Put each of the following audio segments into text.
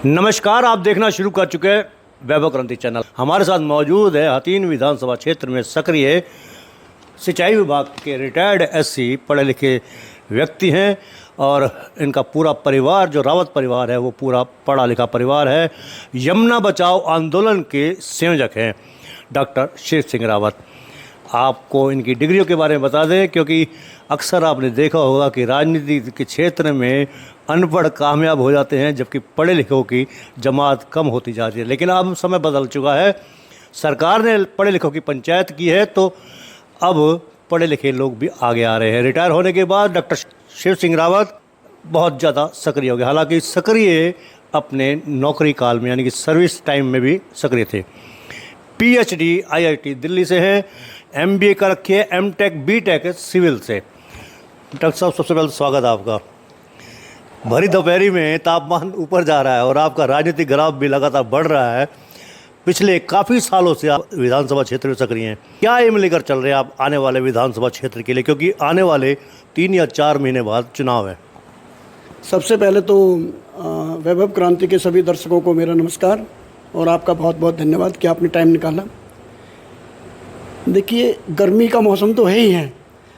नमस्कार, आप देखना शुरू कर चुके हैं वैभव क्रांति चैनल। हमारे साथ मौजूद है हथीन विधानसभा क्षेत्र में सक्रिय सिंचाई विभाग के रिटायर्ड एससी पढ़े लिखे व्यक्ति हैं और इनका पूरा परिवार जो रावत परिवार है वो पूरा पढ़ा लिखा परिवार है। यमुना बचाओ आंदोलन के संयोजक हैं डॉक्टर शिव सिंह रावत। आपको इनकी डिग्रियों के बारे में बता दें, क्योंकि अक्सर आपने देखा होगा कि राजनीति के क्षेत्र में अनपढ़ कामयाब हो जाते हैं जबकि पढ़े लिखों की जमात कम होती जाती है। लेकिन अब समय बदल चुका है, सरकार ने पढ़े लिखों की पंचायत की है तो अब पढ़े लिखे लोग भी आगे आ रहे हैं। रिटायर होने के बाद डॉक्टर शिव सिंह रावत बहुत ज़्यादा सक्रिय हो गए। हालांकि सक्रिय अपने नौकरी काल में यानी कि सर्विस टाइम में भी सक्रिय थे। पीएचडी आईआईटी दिल्ली से हैं, एमबीए कर रखी है, एमटेक बीटेक सिविल से। डॉक्टर साहब, सबसे पहले स्वागत है आपका। भरी दोपहरी में तापमान ऊपर जा रहा है और आपका राजनीतिक ग्राफ भी लगातार बढ़ रहा है। पिछले काफ़ी सालों से आप विधानसभा क्षेत्र में सक्रिय हैं। क्या एम लेकर चल रहे हैं आप आने वाले विधानसभा क्षेत्र के लिए, क्योंकि आने वाले 3 या 4 महीने बाद चुनाव है? सबसे पहले तो वैभव क्रांति के सभी दर्शकों को मेरा नमस्कार और आपका बहुत बहुत धन्यवाद कि आपने टाइम निकाला। देखिए, गर्मी का मौसम तो है ही है,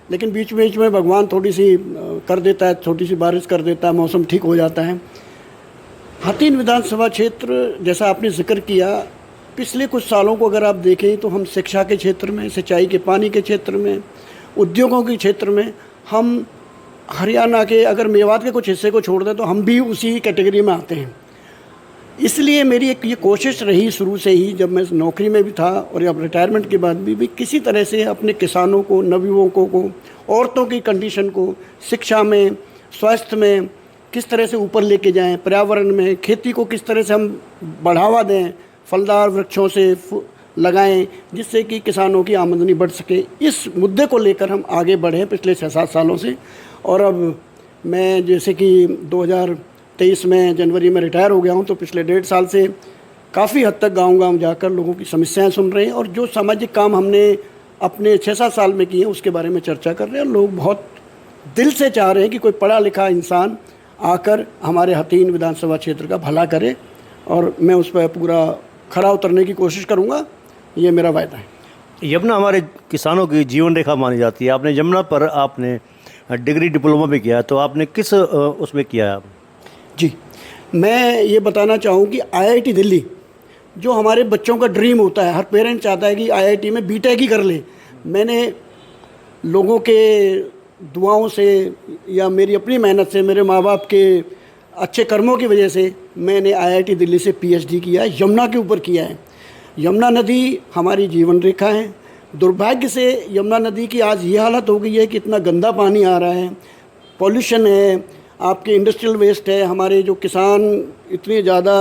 लेकिन बीच बीच में भगवान थोड़ी सी कर देता है, छोटी सी बारिश कर देता है, मौसम ठीक हो जाता है। हथीन विधानसभा क्षेत्र जैसा आपने जिक्र किया, पिछले कुछ सालों को अगर आप देखें तो हम शिक्षा के क्षेत्र में, सिंचाई के पानी के क्षेत्र में, उद्योगों के क्षेत्र में, हम हरियाणा के अगर मेवात के कुछ हिस्से को छोड़ दें तो हम भी उसी कैटेगरी में आते हैं। इसलिए मेरी एक ये कोशिश रही शुरू से ही, जब मैं नौकरी में भी था और अब रिटायरमेंट के बाद भी किसी तरह से अपने किसानों को, नवयुवकों को, औरतों की कंडीशन को शिक्षा में, स्वास्थ्य में किस तरह से ऊपर लेके जाएं, पर्यावरण में खेती को किस तरह से हम बढ़ावा दें, फलदार वृक्षों से लगाएं जिससे कि किसानों की आमदनी बढ़ सके। इस मुद्दे को लेकर हम आगे बढ़े पिछले 6-7 सालों से। और अब मैं जैसे कि 2023 में जनवरी में रिटायर हो गया हूं, तो पिछले 1.5 साल से काफ़ी हद तक गांव-गांव जाकर लोगों की समस्याएं सुन रहे हैं और जो सामाजिक काम हमने अपने 6-7 साल में किए हैं उसके बारे में चर्चा कर रहे हैं। लोग बहुत दिल से चाह रहे हैं कि कोई पढ़ा लिखा इंसान आकर हमारे हथीन विधानसभा क्षेत्र का भला करे और मैं उस पर पूरा खरा उतरने की कोशिश करूँगा, ये मेरा वायदा है। यमुना हमारे किसानों की जीवन रेखा मानी जाती है। आपने यमुना पर आपने डिग्री डिप्लोमा भी किया, तो आपने किस उसमें किया है? जी, मैं ये बताना चाहूँ कि आईआईटी दिल्ली जो हमारे बच्चों का ड्रीम होता है, हर पेरेंट चाहता है कि आईआईटी में बीटेक ही कर ले। मैंने लोगों के दुआओं से या मेरी अपनी मेहनत से, मेरे माँ बाप के अच्छे कर्मों की वजह से मैंने आईआईटी दिल्ली से पीएचडी किया है, यमुना के ऊपर किया है। यमुना नदी हमारी जीवन रेखा है। दुर्भाग्य से यमुना नदी की आज ये हालत हो गई है कि इतना गंदा पानी आ रहा है, पॉल्यूशन है, आपके इंडस्ट्रियल वेस्ट है, हमारे जो किसान इतने ज़्यादा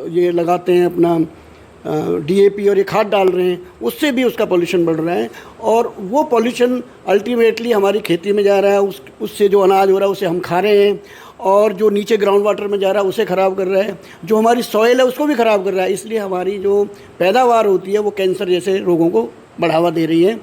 ये लगाते हैं अपना डीएपी और ये खाद डाल रहे हैं, उससे भी उसका पॉल्यूशन बढ़ रहा है और वो पॉल्यूशन अल्टीमेटली हमारी खेती में जा रहा है। उससे जो अनाज हो रहा है उसे हम खा रहे हैं और जो नीचे ग्राउंड वाटर में जा रहा है उसे ख़राब कर रहा है, जो हमारी सॉइल है उसको भी ख़राब कर रहा है। इसलिए हमारी जो पैदावार होती है वो कैंसर जैसे रोगों को बढ़ावा दे रही है।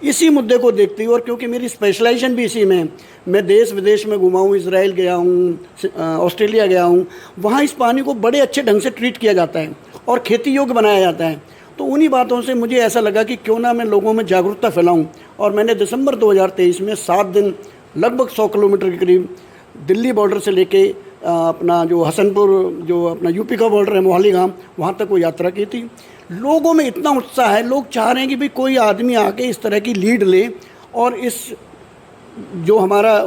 इसी मुद्दे को देखते हुए और क्योंकि मेरी स्पेशलाइजेशन भी इसी में है, मैं देश विदेश में घुमा हूँ, इजराइल गया हूँ, ऑस्ट्रेलिया गया हूँ, वहाँ इस पानी को बड़े अच्छे ढंग से ट्रीट किया जाता है और खेती योग्य बनाया जाता है। तो उन्हीं बातों से मुझे ऐसा लगा कि क्यों ना मैं लोगों में जागरूकता फैलाऊँ और मैंने दिसंबर 2023 में 7 दिन लगभग 100 किलोमीटर के करीब दिल्ली बॉर्डर से लेके अपना जो हसनपुर, जो अपना यूपी का बॉर्डर है, मोहाली गाँव, वहाँ तक वो यात्रा की थी। लोगों में इतना उत्साह है, लोग चाह रहे हैं कि भाई कोई आदमी आके इस तरह की लीड ले और इस जो हमारा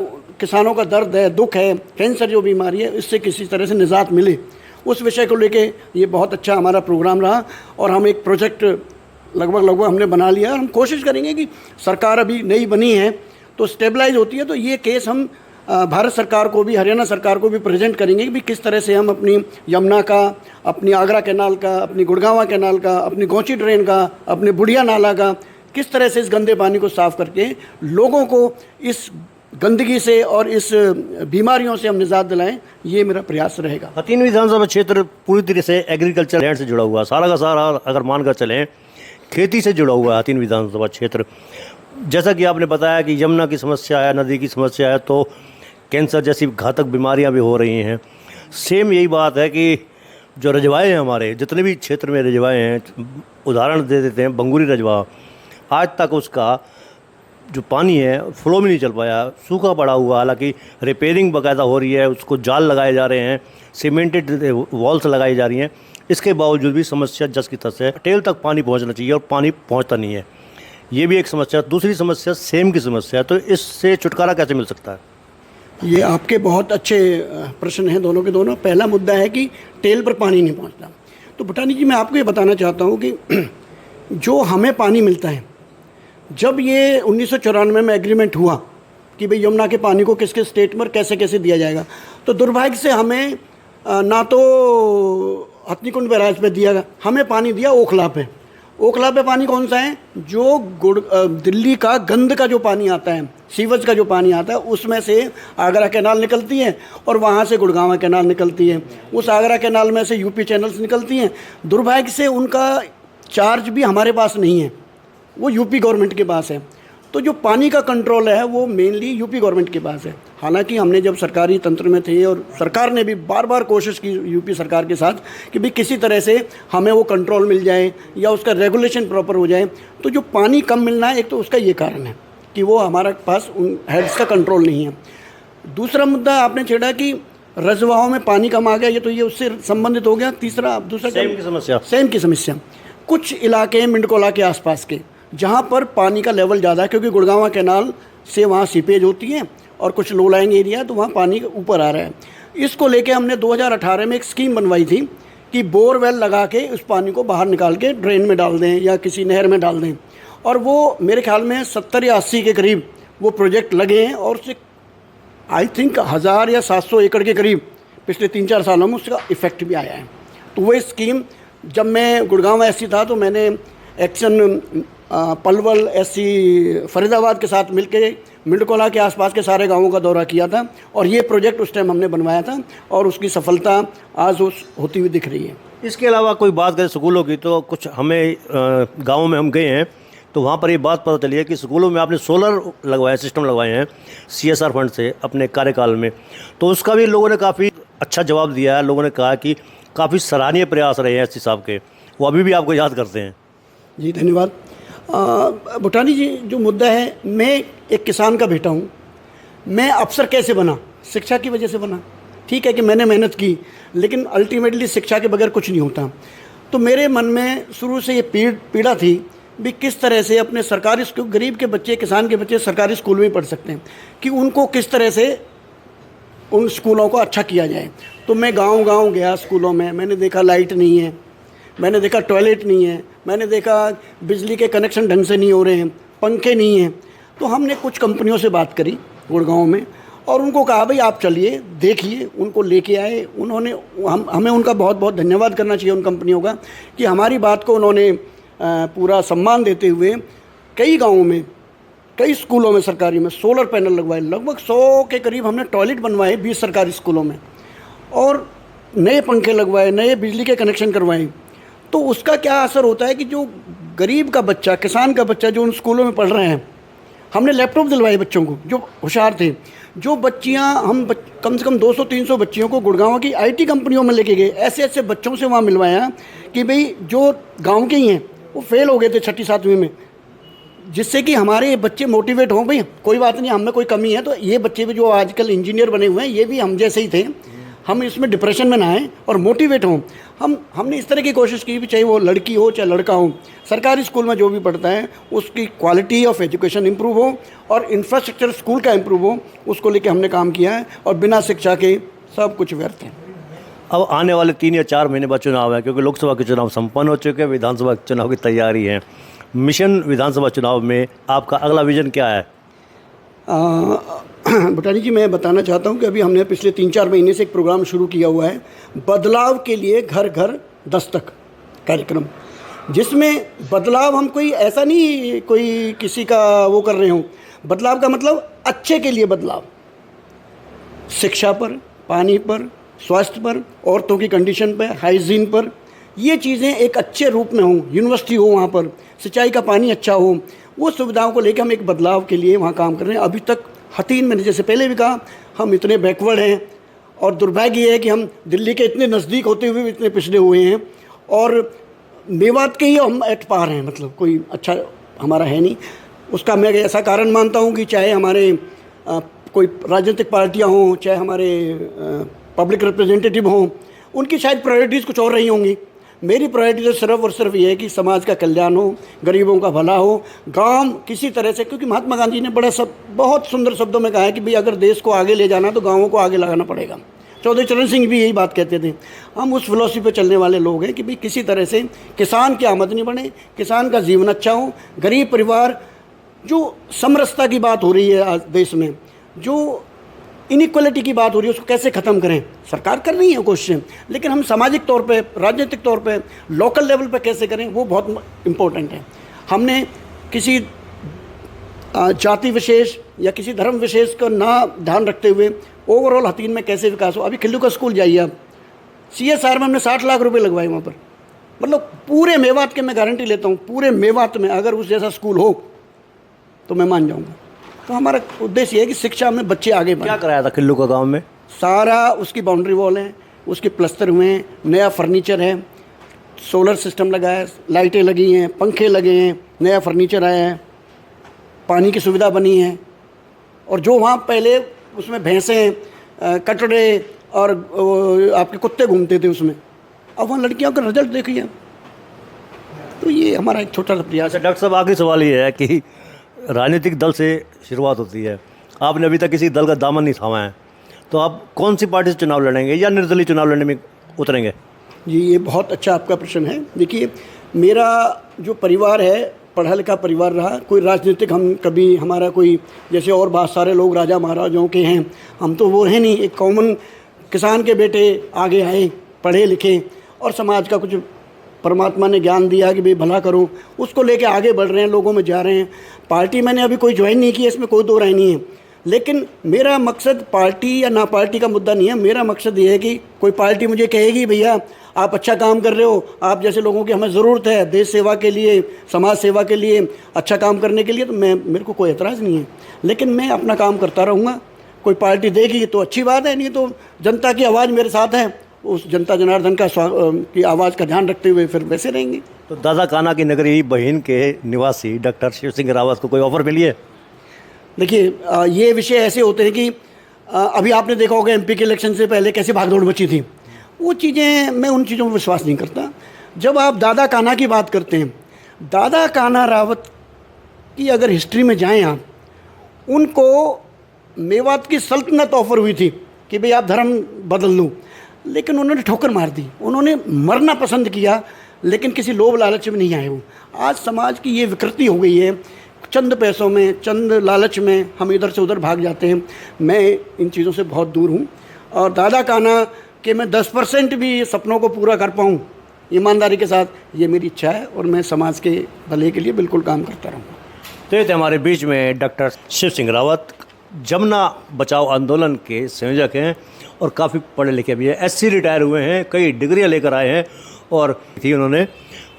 किसानों का दर्द है, दुख है, कैंसर जो बीमारी है, इससे किसी तरह से निजात मिले। उस विषय को लेके ये बहुत अच्छा हमारा प्रोग्राम रहा और हम एक प्रोजेक्ट लगभग हमने बना लिया। हम कोशिश करेंगे कि सरकार अभी नई बनी है तो स्टेबलाइज होती है, तो ये केस हम भारत सरकार को भी, हरियाणा सरकार को भी प्रेजेंट करेंगे कि भी किस तरह से हम अपनी यमुना का, अपनी आगरा कैनाल का, अपनी गुड़गांवा कैनाल का, अपनी गोची ड्रेन का, अपने बुढ़िया नाला का, किस तरह से इस गंदे पानी को साफ़ करके लोगों को इस गंदगी से और इस बीमारियों से हम निजात दिलाएं, ये मेरा प्रयास रहेगा। हथीन विधानसभा क्षेत्र पूरी तरह से एग्रीकल्चर लैंड से जुड़ा हुआ है, सारा का सारा अगर मानकर चलें खेती से जुड़ा हुआ है हथीन विधानसभा क्षेत्र। जैसा कि आपने बताया कि यमुना की समस्या है, नदी की समस्या है, तो कैंसर जैसी घातक बीमारियां भी हो रही हैं। सेम यही बात है कि जो रजवाए हैं हमारे, जितने भी क्षेत्र में रजवाए हैं, उदाहरण दे देते हैं बंगुरी रजवा, आज तक उसका जो पानी है फ्लो में नहीं चल पाया, सूखा पड़ा हुआ। हालांकि रिपेयरिंग बाकायदा हो रही है, उसको जाल लगाए जा रहे हैं, सीमेंटेड वॉल्स लगाई जा रही हैं, इसके बावजूद भी समस्या जस की तस है। टेल तक पानी पहुंचना चाहिए और पानी पहुंचता नहीं है, ये भी एक समस्या। दूसरी समस्या सेम की समस्या है, तो इससे छुटकारा कैसे मिल सकता है? ये आपके बहुत अच्छे प्रश्न हैं दोनों के दोनों। पहला मुद्दा है कि टेल पर पानी नहीं पहुंचता। तो भुटानी जी, मैं आपको ये बताना चाहता हूँ कि जो हमें पानी मिलता है, जब ये 1994 में एग्रीमेंट हुआ कि भाई यमुना के पानी को किस किस स्टेट में कैसे कैसे दिया जाएगा, तो दुर्भाग्य से हमें ना तो हथनीकुंड बैराज पे दिया, हमें पानी दिया ओखला पे। ओखला पे पानी कौन सा है? जो दिल्ली का गंद का जो पानी आता है, सीवज का जो पानी आता है, उसमें से आगरा कैनाल निकलती है और वहाँ से गुड़गांव कैनाल निकलती है। उस आगरा कैनाल में से यूपी चैनल्स निकलती हैं। दुर्भाग्य से उनका चार्ज भी हमारे पास नहीं है, वो यूपी गवर्नमेंट के पास है। तो जो पानी का कंट्रोल है वो मेनली यूपी गवर्नमेंट के पास है। हालांकि हमने जब सरकारी तंत्र में थे और सरकार ने भी बार बार कोशिश की यूपी सरकार के साथ कि भाई किसी तरह से हमें वो कंट्रोल मिल जाए या उसका रेगुलेशन प्रॉपर हो जाए। तो जो पानी कम मिलना है, एक तो उसका ये कारण है कि वो हमारे पास उन हेड्स का कंट्रोल नहीं है। दूसरा मुद्दा आपने छेड़ा कि रजवाहों में पानी कम आ गया, ये तो ये उससे संबंधित हो गया। दूसरा सेम की समस्या कुछ इलाके हैं मिंडकोला के आसपास के, जहाँ पर पानी का लेवल ज़्यादा है, क्योंकि गुड़गांव कैनाल से वहाँ सीपेज होती है और कुछ लो लाइंग एरिया है, तो वहाँ पानी ऊपर आ रहा है। इसको लेके हमने 2018 में एक स्कीम बनवाई थी कि बोरवेल लगा के उस पानी को बाहर निकाल के ड्रेन में डाल दें या किसी नहर में डाल दें। और वो मेरे ख्याल में 70 या 80 के करीब वो प्रोजेक्ट लगे हैं और उससे आई थिंक 1000 या 700 एकड़ के करीब पिछले 3-4 सालों में उसका इफ़ेक्ट भी आया है। तो वो स्कीम, जब मैं गुड़गांव एससी था तो मैंने एक्शन पलवल एससी फरीदाबाद के साथ मिलके मिंडकोला के आसपास के सारे गांवों का दौरा किया था और ये प्रोजेक्ट उस टाइम हमने बनवाया था और उसकी सफलता आज होती हुई दिख रही है। इसके अलावा कोई बात करें स्कूलों की, तो कुछ हमें गाँव में हम गए हैं तो वहाँ पर ये बात पता चली है कि स्कूलों में आपने सोलर लगवाए, सिस्टम लगवाए हैं CSR फंड से अपने कार्यकाल में, तो उसका भी लोगों ने काफ़ी अच्छा जवाब दिया है। लोगों ने कहा कि काफ़ी सराहनीय प्रयास रहे हैं एससी साहब के, वो अभी भी आपको याद करते हैं। जी धन्यवाद। भुटानी जी, जो मुद्दा है, मैं एक किसान का बेटा हूँ। मैं अफसर कैसे बना? शिक्षा की वजह से बना। ठीक है कि मैंने मेहनत की, लेकिन अल्टीमेटली शिक्षा के बगैर कुछ नहीं होता। तो मेरे मन में शुरू से ये पीड़ा थी भी किस तरह से अपने सरकारी स्कूल, गरीब के बच्चे, किसान के बच्चे सरकारी स्कूल में पढ़ सकते हैं, कि उनको किस तरह से उन स्कूलों को अच्छा किया जाए। तो मैं गांव-गांव गया स्कूलों में, मैंने देखा लाइट नहीं है, मैंने देखा टॉयलेट नहीं है, मैंने देखा बिजली के कनेक्शन ढंग से नहीं हो रहे हैं, पंखे नहीं हैं। तो हमने कुछ कंपनियों से बात करी गुड़गांव में और उनको कहा भाई आप चलिए देखिए, उनको लेके आए। उन्होंने हमें उनका बहुत बहुत धन्यवाद करना चाहिए उन कंपनियों का कि हमारी बात को उन्होंने पूरा सम्मान देते हुए कई गाँवों में, कई स्कूलों में सरकारी में सोलर पैनल लगवाए। लगभग 100 के करीब हमने टॉयलेट बनवाए 20 सरकारी स्कूलों में और नए पंखे लगवाए, नए बिजली के कनेक्शन करवाए। तो उसका क्या असर होता है कि जो गरीब का बच्चा, किसान का बच्चा जो उन स्कूलों में पढ़ रहे हैं, हमने लैपटॉप दिलवाए बच्चों को जो होशियार थे। जो बच्चियां, हम कम से कम 200-300 बच्चियों को गुड़गांव की IT कंपनियों में लेके गए। ऐसे ऐसे बच्चों से वहाँ मिलवाया कि भाई जो गाँव के ही हैं वो फेल हो गए थे 6ठी-7वीं में, जिससे कि हमारे बच्चे मोटिवेट हों, भाई कोई बात नहीं, हम में कोई कमी है तो ये बच्चे भी जो आजकल इंजीनियर बने हुए हैं ये भी हम जैसे ही थे, हम इसमें डिप्रेशन में ना आए और मोटिवेट हों। हमने इस तरह की कोशिश की भी, चाहे वो लड़की हो चाहे लड़का हो, सरकारी स्कूल में जो भी पढ़ता है उसकी क्वालिटी ऑफ एजुकेशन इंप्रूव हो और इंफ्रास्ट्रक्चर स्कूल का इंप्रूव हो, उसको लेके हमने काम किया है। और बिना शिक्षा के सब कुछ व्यर्थ है। अब आने वाले 3 या 4 महीने बाद चुनाव है, क्योंकि लोकसभा के चुनाव संपन्न हो चुके हैं, विधानसभा के चुनाव की तैयारी है। मिशन विधानसभा चुनाव में आपका अगला विजन क्या है? भुटानी जी, मैं बताना चाहता हूं कि अभी हमने पिछले 3-4 महीने से एक प्रोग्राम शुरू किया हुआ है, बदलाव के लिए घर घर दस्तक कार्यक्रम, जिसमें बदलाव हम कोई ऐसा नहीं कोई किसी का वो कर रहे हों। बदलाव का मतलब अच्छे के लिए बदलाव, शिक्षा पर, पानी पर, स्वास्थ्य पर, औरतों की कंडीशन पर, हाइजीन पर, ये चीज़ें एक अच्छे रूप में हों, यूनिवर्सिटी हो वहाँ पर, सिंचाई का पानी अच्छा हो, वो सुविधाओं को लेकर हम एक बदलाव के लिए वहाँ काम कर रहे हैं। अभी तक हतीन, मैंने जैसे पहले भी कहा, हम इतने बैकवर्ड हैं, और दुर्भाग्य ये है कि हम दिल्ली के इतने नज़दीक होते हुए भी इतने पिछड़े हुए हैं, और मेवात के ही हम एट पार हैं, मतलब कोई अच्छा हमारा है नहीं। उसका मैं ऐसा कारण मानता हूँ कि चाहे हमारे कोई राजनीतिक पार्टियाँ हों, चाहे हमारे पब्लिक रिप्रेजेंटेटिव हों, उनकी शायद प्रायोरिटीज़ कुछ और रही होंगी। मेरी प्रायोरिटी तो सिर्फ और सिर्फ ये है कि समाज का कल्याण हो, गरीबों का भला हो, गांव किसी तरह से, क्योंकि महात्मा गांधी ने बहुत सुंदर शब्दों में कहा है कि भाई अगर देश को आगे ले जाना तो गाँवों को आगे लगाना पड़ेगा। चौधरी चरण सिंह भी यही बात कहते थे। हम उस फिलॉसफी पे चलने वाले लोग हैं कि भाई किसी तरह से किसान की आमदनी बढ़े, किसान का जीवन अच्छा हो, गरीब परिवार, जो समरसता की बात हो रही है आज देश में, जो इनइक्वालिटी की बात हो रही है, उसको कैसे ख़त्म करें। सरकार कर रही है कोशिशें, लेकिन हम सामाजिक तौर पे, राजनीतिक तौर पे, लोकल लेवल पे कैसे करें, वो बहुत इम्पोर्टेंट है। हमने किसी जाति विशेष या किसी धर्म विशेष का ना ध्यान रखते हुए ओवरऑल हथीन में कैसे विकास हो। अभी खिल्लू का स्कूल जाइए आप, CSR में हमने 60 लाख रुपए लगवाए वहाँ पर। मतलब पूरे मेवात के, मैं गारंटी लेता हूँ, पूरे मेवात में अगर उस जैसा स्कूल हो तो मैं मान जाऊँगा। तो हमारा उद्देश्य है कि शिक्षा में बच्चे आगे बढ़ें। क्या कराया था खिल्लू का गाँव में? सारा उसकी बाउंड्री वॉल है, उसके प्लस्तर हुए हैं, नया फर्नीचर है, सोलर सिस्टम लगा है, लाइटें लगी हैं, पंखे लगे हैं, नया फर्नीचर आया है, पानी की सुविधा बनी है। और जो वहाँ पहले उसमें भैंसें, कटड़े और आपके कुत्ते घूमते थे उसमें, अब वहाँ लड़कियों का रिजल्ट देखिए। तो ये हमारा एक छोटा सा प्रयास है। डॉक्टर साहब, आखिरी सवाल ये है कि राजनीतिक दल से शुरुआत होती है, आपने अभी तक किसी दल का दामन नहीं थामा है, तो आप कौन सी पार्टी से चुनाव लड़ेंगे या निर्दलीय चुनाव लड़ने में उतरेंगे? जी, ये बहुत अच्छा आपका प्रश्न है। देखिए, मेरा जो परिवार है पढ़ा लिखा परिवार रहा, कोई राजनीतिक हम कभी, हमारा कोई जैसे और बहुत सारे लोग राजा महाराजाओं के हैं, हम तो वो हैं नहीं। एक कॉमन किसान के बेटे आगे आए, पढ़े लिखे, और समाज का कुछ परमात्मा ने ज्ञान दिया कि भाई भला करो, उसको लेके आगे बढ़ रहे हैं, लोगों में जा रहे हैं। पार्टी मैंने अभी कोई ज्वाइन नहीं की, इसमें कोई दो राय नहीं है। लेकिन मेरा मकसद पार्टी या ना पार्टी का मुद्दा नहीं है। मेरा मकसद ये है कि कोई पार्टी मुझे कहेगी भैया आप अच्छा काम कर रहे हो, आप जैसे लोगों की हमें ज़रूरत है देश सेवा के लिए, समाज सेवा के लिए, अच्छा काम करने के लिए, तो मेरे को कोई एतराज़ नहीं है। लेकिन मैं अपना काम करता रहूँगा। कोई पार्टी देगी तो अच्छी बात है, नहीं तो जनता की आवाज़ मेरे साथ है, उस जनता जनार्दन का की आवाज़ का ध्यान रखते हुए फिर वैसे रहेंगे। तो दादा काना की नगरी बहिन के निवासी डॉक्टर शिव सिंह रावत को कोई ऑफर मिली है? देखिए, ये विषय ऐसे होते हैं कि अभी आपने देखा होगा MP के इलेक्शन से पहले कैसे भागदौड़ मची थी। वो चीज़ें, मैं उन चीज़ों में विश्वास नहीं करता। जब आप दादा कान्हा की बात करते हैं, दादा कान्हा रावत की अगर हिस्ट्री में जाएं आप, उनको मेवात की सल्तनत ऑफर हुई थी कि भाई आप धर्म बदल लो, लेकिन उन्होंने ठोकर मार दी। उन्होंने मरना पसंद किया, लेकिन किसी लोभ लालच में नहीं आए वो। आज समाज की ये विकृति हो गई है, चंद पैसों में, चंद लालच में हम इधर से उधर भाग जाते हैं। मैं इन चीज़ों से बहुत दूर हूँ, और दादा कान्हा कि मैं 10% भी सपनों को पूरा कर पाऊँ ईमानदारी के साथ, ये मेरी इच्छा है, और मैं समाज के भले के लिए बिल्कुल काम करता रहूँगा। तो ये थे हमारे बीच में डॉक्टर शिव सिंह रावत, जमुना बचाओ आंदोलन के संयोजक हैं और काफ़ी पढ़े लिखे भी हैं। SC रिटायर हुए हैं, कई डिग्रियाँ लेकर आए हैं, और थी उन्होंने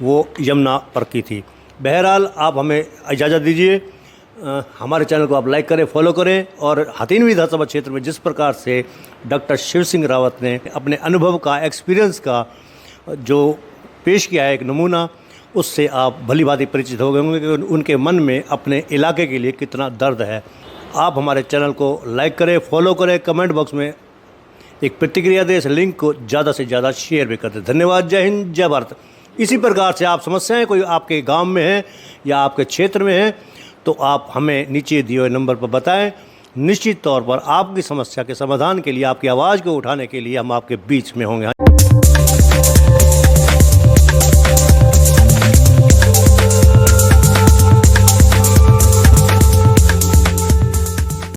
वो यमुना पर की थी। बहरहाल आप हमें इजाज़त दीजिए, हमारे चैनल को आप लाइक करें, फॉलो करें, और हथीन विधानसभा क्षेत्र में जिस प्रकार से डॉक्टर शिव सिंह रावत ने अपने अनुभव का, एक्सपीरियंस का जो पेश किया है एक नमूना, उससे आप भली भांति परिचित हो गए होंगे कि उनके मन में अपने इलाके के लिए कितना दर्द है। आप हमारे चैनल को लाइक करें, फॉलो करें, कमेंट बॉक्स में एक प्रतिक्रिया दें, इस लिंक को ज़्यादा से ज़्यादा शेयर भी कर दें। धन्यवाद। जय हिंद, जय भारत। इसी प्रकार से आप समस्याएं कोई आपके गांव में है या आपके क्षेत्र में है, तो आप हमें नीचे दिए हुए नंबर पर बताएं। निश्चित तौर पर आपकी समस्या के समाधान के लिए, आपकी आवाज़ को उठाने के लिए हम आपके बीच में होंगे।